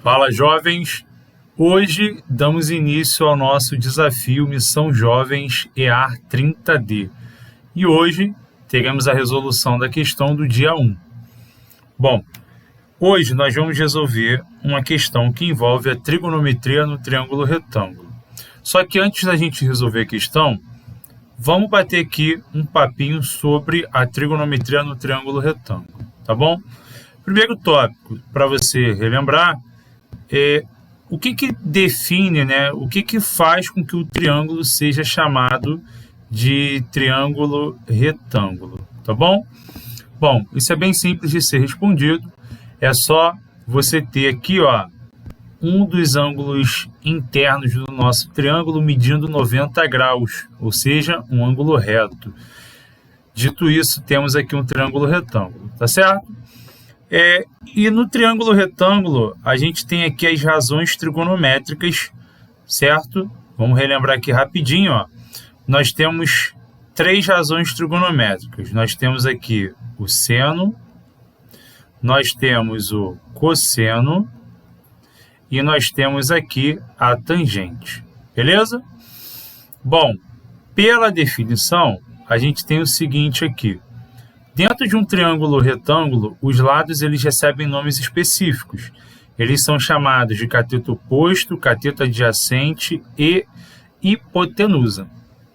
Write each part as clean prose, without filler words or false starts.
Fala, jovens! Hoje damos início ao nosso desafio Missão Jovens EAR 30D. E hoje teremos a resolução da questão do dia 1. Bom, hoje nós vamos resolver uma questão que envolve a trigonometria no triângulo retângulo. Só que antes da gente resolver a questão, vamos bater aqui um papinho sobre a trigonometria no triângulo retângulo, tá bom? Primeiro tópico, para você relembrar, o que define, o que faz com que o triângulo seja chamado de triângulo retângulo, tá bom? Bom, isso é bem simples de ser respondido, é só você ter aqui, um dos ângulos internos do nosso triângulo medindo 90 graus, ou seja, um ângulo reto. Dito isso, temos aqui um triângulo retângulo, tá certo? E no triângulo retângulo, a gente tem aqui as razões trigonométricas, certo? Vamos relembrar aqui rapidinho, Nós temos 3 razões trigonométricas. Nós temos aqui o seno, nós temos o cosseno e nós temos aqui a tangente, beleza? Bom, pela definição, a gente tem o seguinte aqui. Dentro de um triângulo retângulo, os lados eles recebem nomes específicos. Eles são chamados de cateto oposto, cateto adjacente e hipotenusa.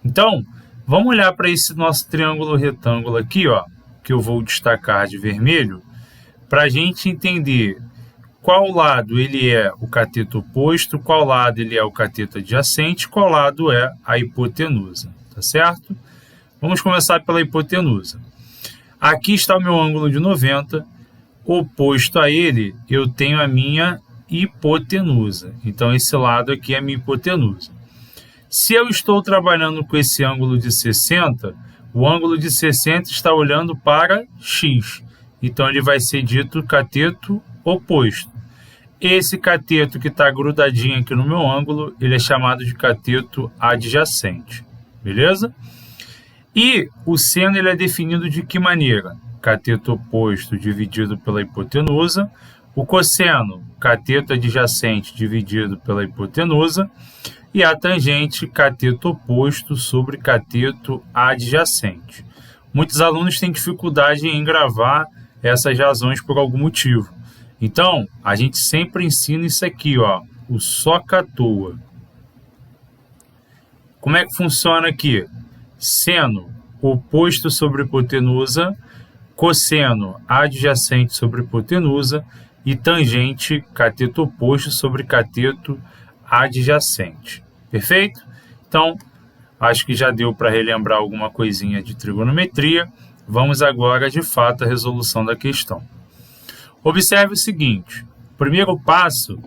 Então, vamos olhar para esse nosso triângulo retângulo aqui, que eu vou destacar de vermelho, para a gente entender qual lado ele é o cateto oposto, qual lado ele é o cateto adjacente, qual lado é a hipotenusa, tá certo? Vamos começar pela hipotenusa. Aqui está o meu ângulo de 90, oposto a ele eu tenho a minha hipotenusa. Então, esse lado aqui é a minha hipotenusa. Se eu estou trabalhando com esse ângulo de 60, o ângulo de 60 está olhando para x. Então, ele vai ser dito cateto oposto. Esse cateto que está grudadinho aqui no meu ângulo, ele é chamado de cateto adjacente. Beleza? E o seno ele é definido de que maneira? Cateto oposto dividido pela hipotenusa. O cosseno, cateto adjacente dividido pela hipotenusa. E a tangente, cateto oposto sobre cateto adjacente. Muitos alunos têm dificuldade em gravar essas razões por algum motivo. Então, a gente sempre ensina isso aqui, o soca-toa. Como é que funciona aqui? Seno oposto sobre hipotenusa, cosseno adjacente sobre hipotenusa e tangente cateto oposto sobre cateto adjacente. Perfeito? Então, acho que já deu para relembrar alguma coisinha de trigonometria. Vamos agora, de fato, à resolução da questão. Observe o seguinte, o primeiro passo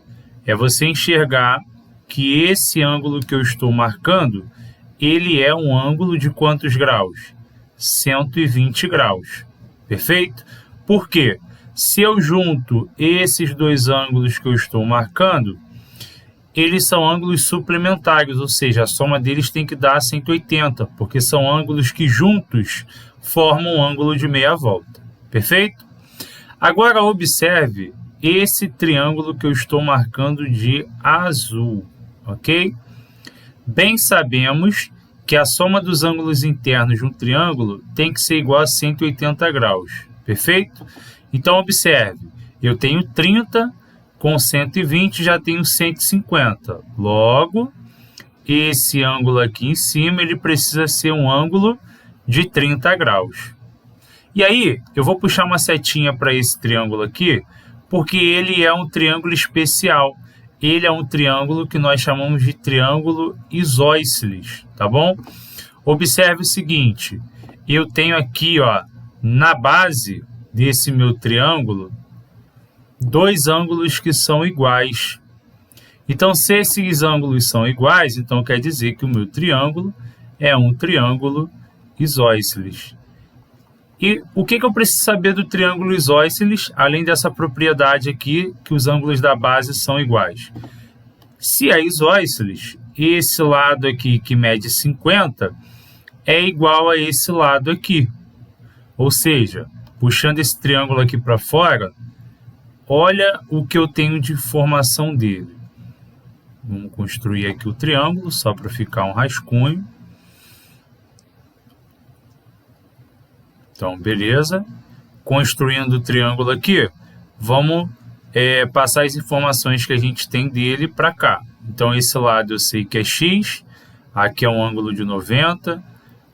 é você enxergar que esse ângulo que eu estou marcando ele é um ângulo de quantos graus? 120 graus. Perfeito? Por quê? Se eu junto esses dois ângulos que eu estou marcando, eles são ângulos suplementares, ou seja, a soma deles tem que dar 180, porque são ângulos que juntos formam um ângulo de meia volta. Perfeito? Agora observe esse triângulo que eu estou marcando de azul, ok? Bem sabemos que a soma dos ângulos internos de um triângulo tem que ser igual a 180 graus, perfeito? Então, observe, eu tenho 30 com 120, já tenho 150. Logo, esse ângulo aqui em cima, ele precisa ser um ângulo de 30 graus. E aí, eu vou puxar uma setinha para esse triângulo aqui, porque ele é um triângulo especial. Ele é um triângulo que nós chamamos de triângulo isósceles, tá bom? Observe o seguinte, eu tenho aqui, na base desse meu triângulo, 2 ângulos que são iguais. Então, se esses ângulos são iguais, então quer dizer que o meu triângulo é um triângulo isósceles. E o que eu preciso saber do triângulo isósceles, além dessa propriedade aqui, que os ângulos da base são iguais? Se é isósceles, esse lado aqui que mede 50 é igual a esse lado aqui. Ou seja, puxando esse triângulo aqui para fora, olha o que eu tenho de informação dele. Vamos construir aqui o triângulo, só para ficar um rascunho. Então, beleza. Construindo o triângulo aqui, vamos passar as informações que a gente tem dele para cá. Então, esse lado eu sei que é x, aqui é um ângulo de 90,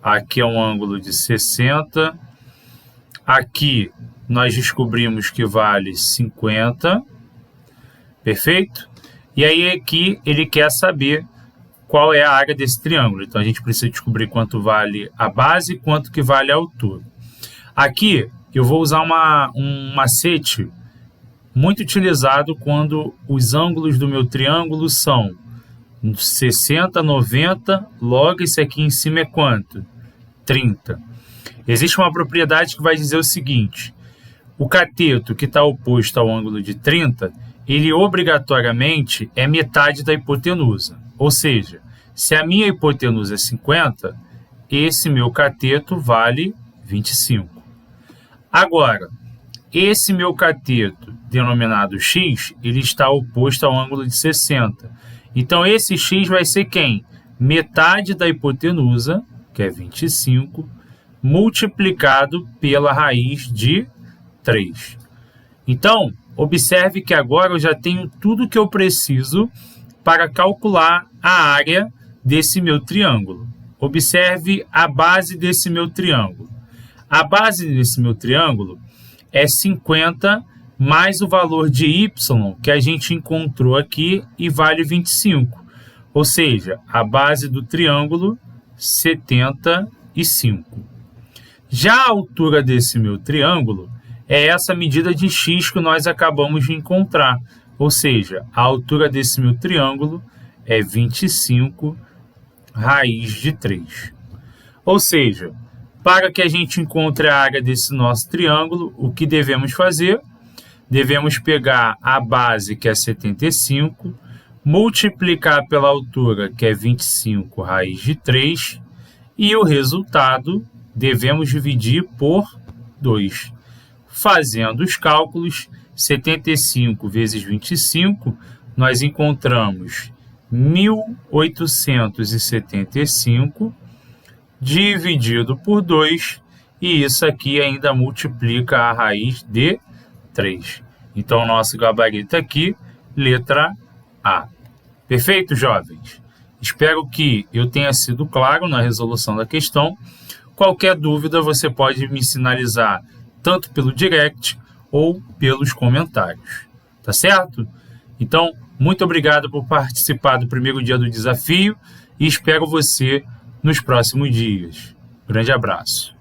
aqui é um ângulo de 60, aqui nós descobrimos que vale 50, perfeito? E aí aqui ele quer saber qual é a área desse triângulo. Então, a gente precisa descobrir quanto vale a base e quanto que vale a altura. Aqui eu vou usar um macete muito utilizado quando os ângulos do meu triângulo são 60, 90, logo esse aqui em cima é quanto? 30. Existe uma propriedade que vai dizer o seguinte: o cateto que está oposto ao ângulo de 30, ele obrigatoriamente é metade da hipotenusa. Ou seja, se a minha hipotenusa é 50, esse meu cateto vale 25. Agora, esse meu cateto, denominado x, ele está oposto ao ângulo de 60. Então, esse x vai ser quem? Metade da hipotenusa, que é 25, multiplicado pela raiz de 3. Então, observe que agora eu já tenho tudo que eu preciso para calcular a área desse meu triângulo. Observe a base desse meu triângulo. A base desse meu triângulo é 50 mais o valor de y que a gente encontrou aqui e vale 25. Ou seja, a base do triângulo, 75. Já a altura desse meu triângulo é essa medida de x que nós acabamos de encontrar. Ou seja, a altura desse meu triângulo é 25 raiz de 3. Ou seja, para que a gente encontre a área desse nosso triângulo, o que devemos fazer? Devemos pegar a base, que é 75, multiplicar pela altura, que é 25 raiz de 3, e o resultado devemos dividir por 2. Fazendo os cálculos, 75 vezes 25, nós encontramos 1.875 dividido por 2, e isso aqui ainda multiplica a raiz de 3. Então, o nosso gabarito aqui, letra A. Perfeito, jovens? Espero que eu tenha sido claro na resolução da questão. Qualquer dúvida, você pode me sinalizar tanto pelo direct ou pelos comentários. Tá certo? Então, muito obrigado por participar do primeiro dia do desafio e espero você nos próximos dias. Grande abraço.